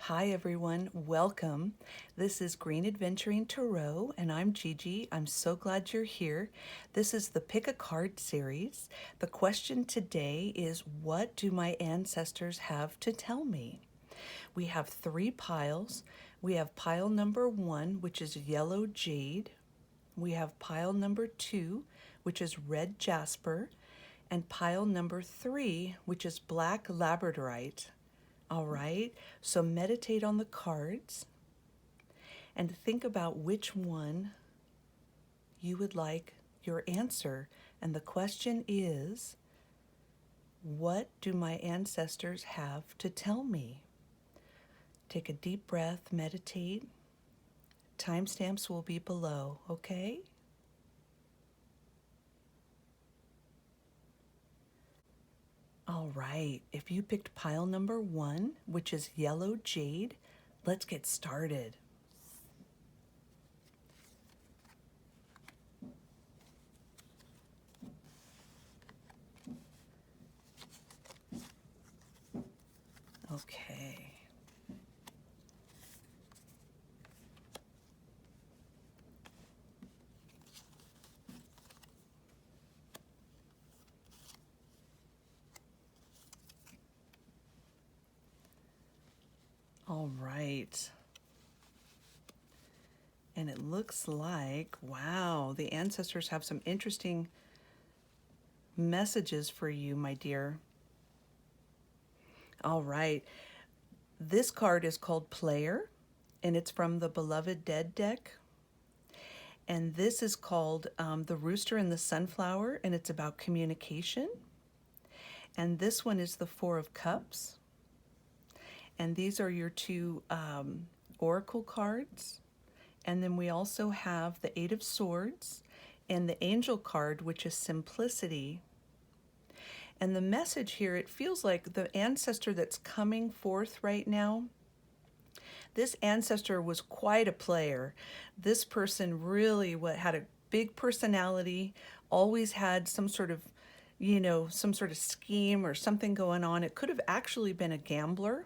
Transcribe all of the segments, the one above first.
Hi everyone, welcome. This is Green Adventuring Tarot and I'm Gigi. I'm so glad you're here. This is the Pick a Card series. The question today is, what do my ancestors have to tell me? We have 3 piles. We have pile number 1, which is yellow jade. We have pile number 2, which is red jasper, and pile number 3, which is black labradorite. All right, so meditate on the cards and think about which one you would like your answer. And the question is, what do my ancestors have to tell me? Take a deep breath, meditate. Timestamps will be below, okay? All right, if you picked pile number 1, which is yellow jade, let's get started. Okay. All right. And it looks like, wow, the ancestors have some interesting messages for you, my dear. All right. This card is called Player, and it's from the Beloved Dead deck. And this is called The Rooster and the Sunflower, and it's about communication. And this one is the Four of Cups. And these are your 2 oracle cards. And then we also have the Eight of Swords and the Angel card, which is Simplicity. And the message here, it feels like the ancestor that's coming forth right now, this ancestor was quite a player. This person really had a big personality, always had some sort of, some sort of scheme or something going on. It could have actually been a gambler.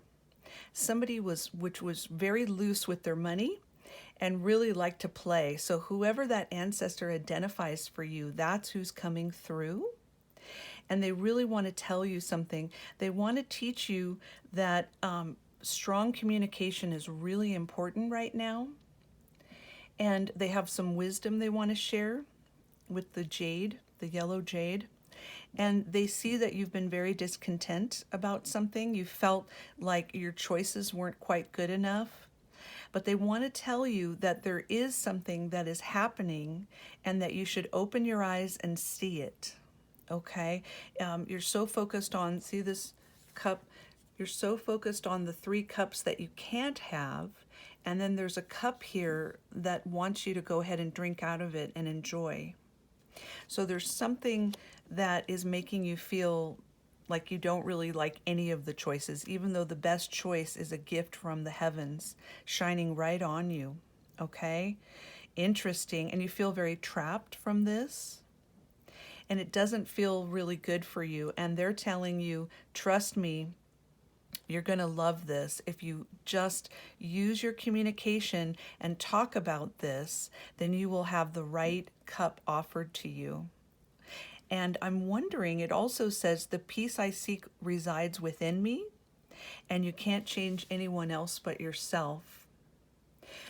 Somebody which was very loose with their money and really liked to play. So whoever that ancestor identifies for you, that's who's coming through. And they really want to tell you something. They want to teach you that strong communication is really important right now. And they have some wisdom they want to share with the jade, the yellow jade. And they see that you've been very discontent about something. You felt like your choices weren't quite good enough. But they want to tell you that there is something that is happening and that you should open your eyes and see it. Okay? You're so focused on, see this cup? You're so focused on the 3 cups that you can't have. And then there's a cup here that wants you to go ahead and drink out of it and enjoy. So there's something that is making you feel like you don't really like any of the choices, even though the best choice is a gift from the heavens shining right on you. Okay? Interesting. And you feel very trapped from this. And it doesn't feel really good for you. And they're telling you, trust me, you're going to love this. If you just use your communication and talk about this, then you will have the right cup offered to you. And I'm wondering, it also says, the peace I seek resides within me, and you can't change anyone else but yourself.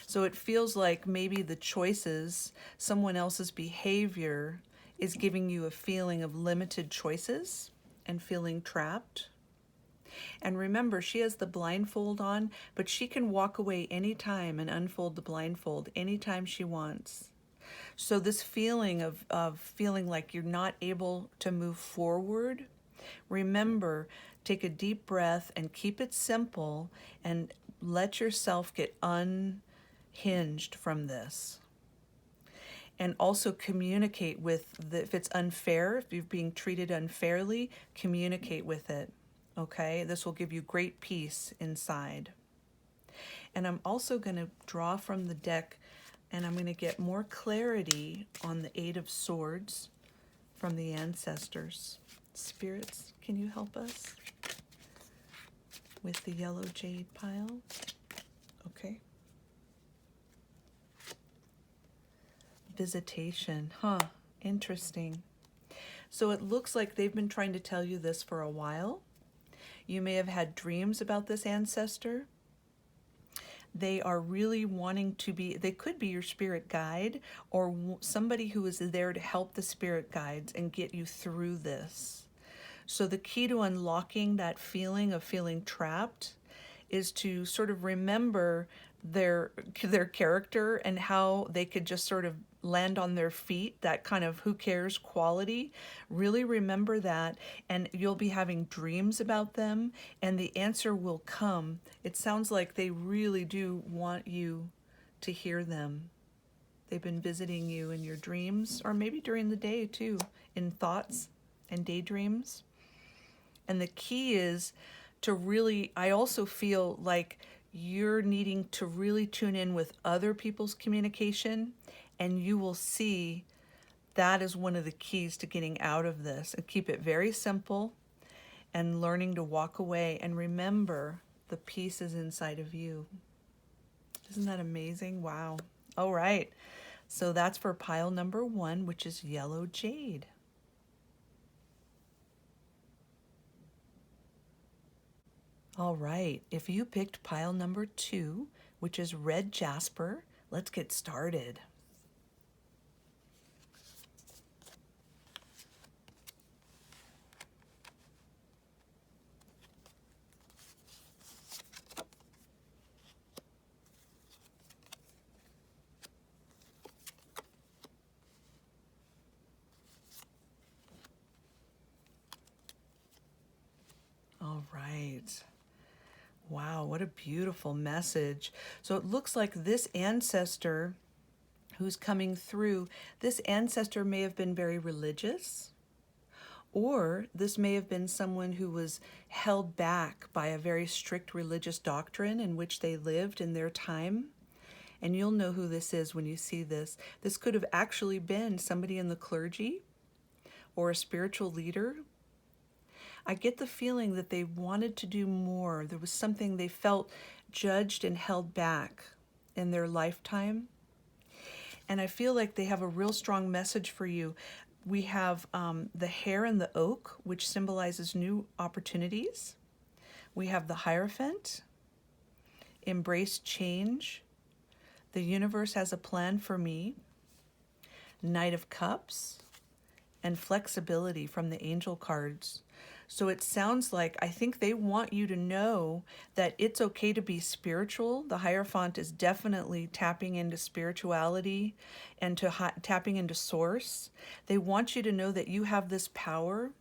So it feels like maybe the choices, someone else's behavior is giving you a feeling of limited choices and feeling trapped. And remember, she has the blindfold on, but she can walk away anytime and unfold the blindfold anytime she wants. So this feeling of feeling like you're not able to move forward, remember, take a deep breath and keep it simple and let yourself get unhinged from this. And also communicate with, if it's unfair, if you're being treated unfairly, communicate with it. Okay, this will give you great peace inside. And I'm also going to draw from the deck, and I'm going to get more clarity on the Eight of Swords from the ancestors. Spirits, can you help us with the yellow jade pile? Okay. Visitation. Huh. Interesting. So it looks like they've been trying to tell you this for a while. You may have had dreams about this ancestor. They are really wanting to be, they could be your spirit guide or somebody who is there to help the spirit guides and get you through this. So the key to unlocking that feeling of feeling trapped is to sort of remember their character and how they could just sort of land on their feet, that kind of who cares quality. Really remember that, and you'll be having dreams about them, and the answer will come. It sounds like they really do want you to hear them. They've been visiting you in your dreams, or maybe during the day too, in thoughts and daydreams. And the key is to really, I also feel like you're needing to really tune in with other people's communication, and you will see that is one of the keys to getting out of this. And keep it very simple and learning to walk away and remember the peace is inside of you. Isn't that amazing? Wow. All right. So that's for pile number 1, which is yellow jade. All right, if you picked pile number 2, which is red jasper, let's get started. All right. Wow, what a beautiful message. So it looks like this ancestor who's coming through, this ancestor may have been very religious, or this may have been someone who was held back by a very strict religious doctrine in which they lived in their time. And you'll know who this is when you see this. This could have actually been somebody in the clergy or a spiritual leader. I get the feeling that they wanted to do more. There was something they felt judged and held back in their lifetime. And I feel like they have a real strong message for you. We have the hare and the oak, which symbolizes new opportunities. We have the Hierophant, embrace change. The universe has a plan for me. Knight of Cups, and flexibility from the angel cards. So it sounds like, I think they want you to know that it's okay to be spiritual. The Hierophant is definitely tapping into spirituality and to tapping into source. They want you to know that you have this power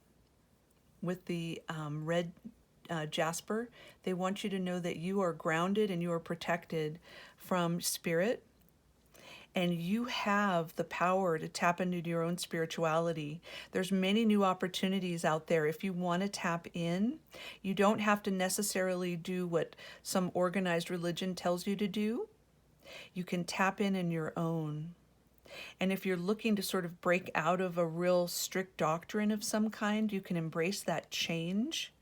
with the red jasper. They want you to know that you are grounded and you are protected from spirit. And you have the power to tap into your own spirituality. There's many new opportunities out there. If you want to tap in, you don't have to necessarily do what some organized religion tells you to do. You can tap in your own. And if you're looking to sort of break out of a real strict doctrine of some kind, you can embrace that change.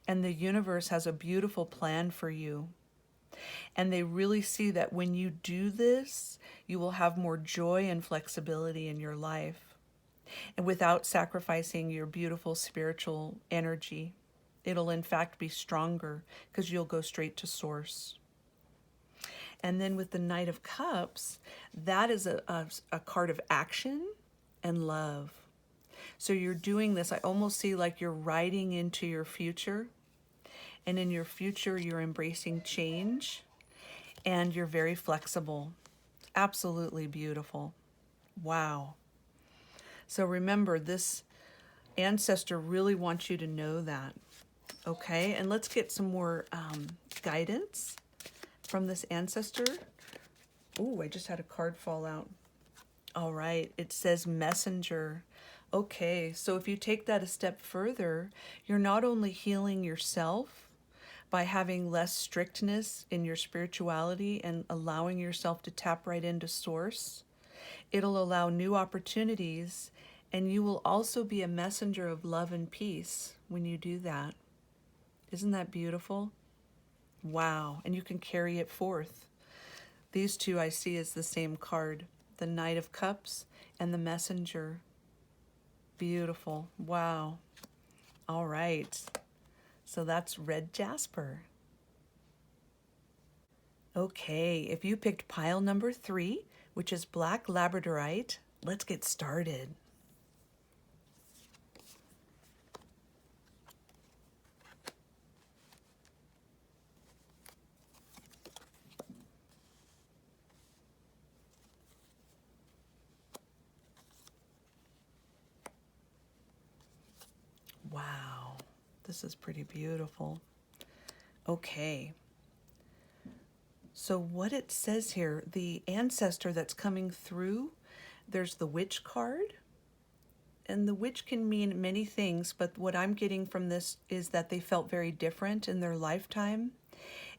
And the universe has a beautiful plan for you. And they really see that when you do this, you will have more joy and flexibility in your life, and without sacrificing your beautiful spiritual energy. It'll in fact be stronger because you'll go straight to source. And then with the Knight of Cups, that is a card of action and love. So you're doing this, I almost see like you're riding into your future. And in your future, you're embracing change and you're very flexible. Absolutely beautiful. Wow. So remember, this ancestor really wants you to know that. Okay, and let's get some more guidance from this ancestor. Ooh, I just had a card fall out. All right, it says messenger. Okay, so if you take that a step further, you're not only healing yourself by having less strictness in your spirituality and allowing yourself to tap right into source, it'll allow new opportunities, and you will also be a messenger of love and peace when you do that. Isn't that beautiful? Wow. And you can carry it forth. These two I see as the same card, the Knight of Cups and the Messenger. Beautiful. Wow. All right. So that's red jasper. Okay, if you picked pile number 3, which is black labradorite, let's get started. Wow, this is pretty beautiful. Okay, so what it says here, the ancestor that's coming through, there's the witch card. And the witch can mean many things, but what I'm getting from this is that they felt very different in their lifetime.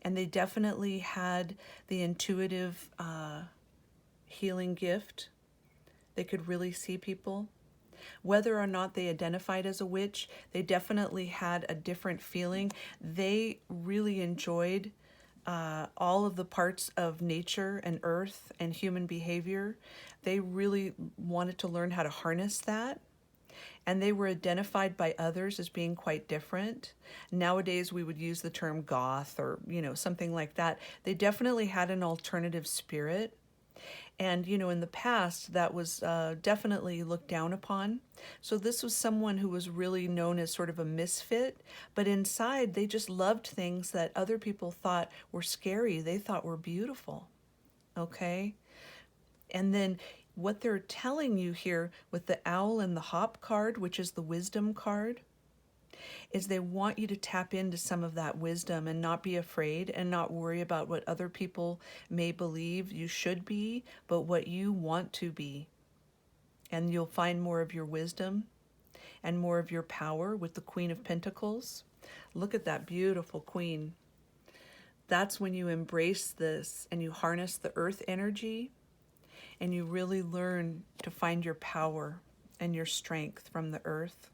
And they definitely had the intuitive healing gift. They could really see people. Whether or not they identified as a witch, they definitely had a different feeling. They really enjoyed all of the parts of nature and earth and human behavior. They really wanted to learn how to harness that. And they were identified by others as being quite different. Nowadays, we would use the term goth or, something like that. They definitely had an alternative spirit. And, in the past, that was definitely looked down upon. So this was someone who was really known as sort of a misfit, but inside they just loved things that other people thought were scary, they thought were beautiful. Okay? And then what they're telling you here with the owl and the hop card, which is the wisdom card, is they want you to tap into some of that wisdom and not be afraid and not worry about what other people may believe you should be, but what you want to be. And you'll find more of your wisdom and more of your power with the Queen of Pentacles. Look at that beautiful queen. That's when you embrace this and you harness the earth energy and you really learn to find your power and your strength from the earth.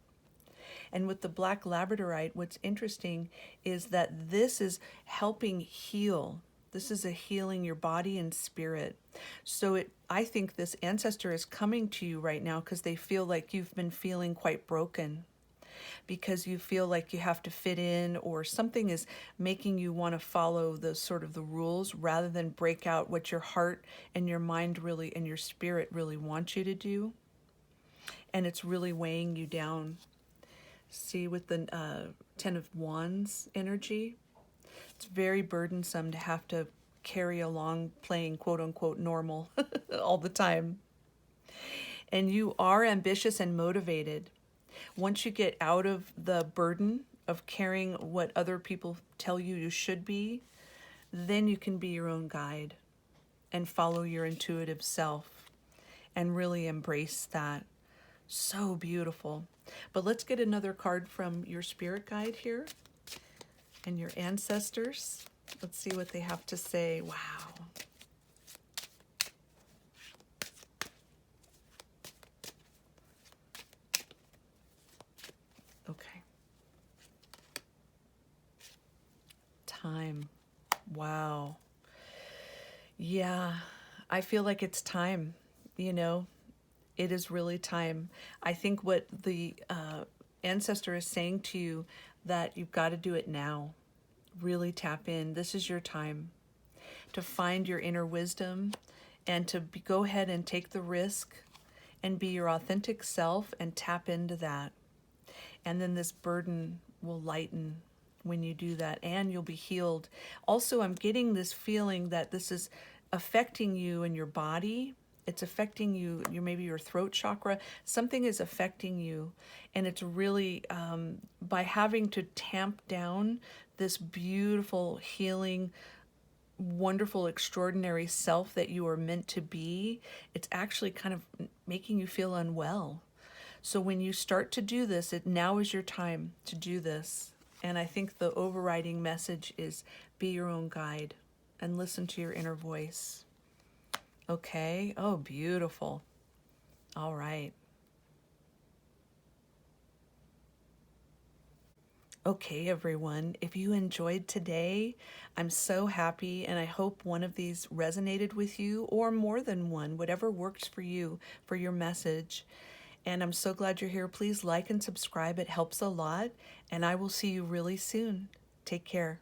And with the black labradorite, what's interesting is that this is helping heal. This is a healing your body and spirit. So I think this ancestor is coming to you right now because they feel like you've been feeling quite broken, because you feel like you have to fit in, or something is making you want to follow the sort of the rules rather than break out what your heart and your mind really and your spirit really want you to do. And it's really weighing you down. See, with the Ten of Wands energy, it's very burdensome to have to carry along playing quote unquote normal all the time. And you are ambitious and motivated. Once you get out of the burden of carrying what other people tell you you should be, then you can be your own guide and follow your intuitive self and really embrace that. So beautiful. But let's get another card from your spirit guide here and your ancestors. Let's see what they have to say. Wow. Okay. Time. Wow. Yeah, I feel like it's time, It is really time. I think what the ancestor is saying to you, that you've got to do it now. Really tap in. This is your time to find your inner wisdom and to go ahead and take the risk and be your authentic self and tap into that. And then this burden will lighten when you do that, and you'll be healed. Also, I'm getting this feeling that this is affecting you in your body. It's affecting you, maybe your throat chakra. Something is affecting you, and it's really by having to tamp down this beautiful, healing, wonderful, extraordinary self that you are meant to be. It's actually kind of making you feel unwell. So when you start to do this, now is your time to do this. And I think the overriding message is be your own guide and listen to your inner voice. Okay. Oh, beautiful. All right. Okay, everyone, if you enjoyed today, I'm so happy, and I hope one of these resonated with you, or more than one, whatever works for you for your message. And I'm so glad you're here. Please like and subscribe, it helps a lot, and I will see you really soon. Take care.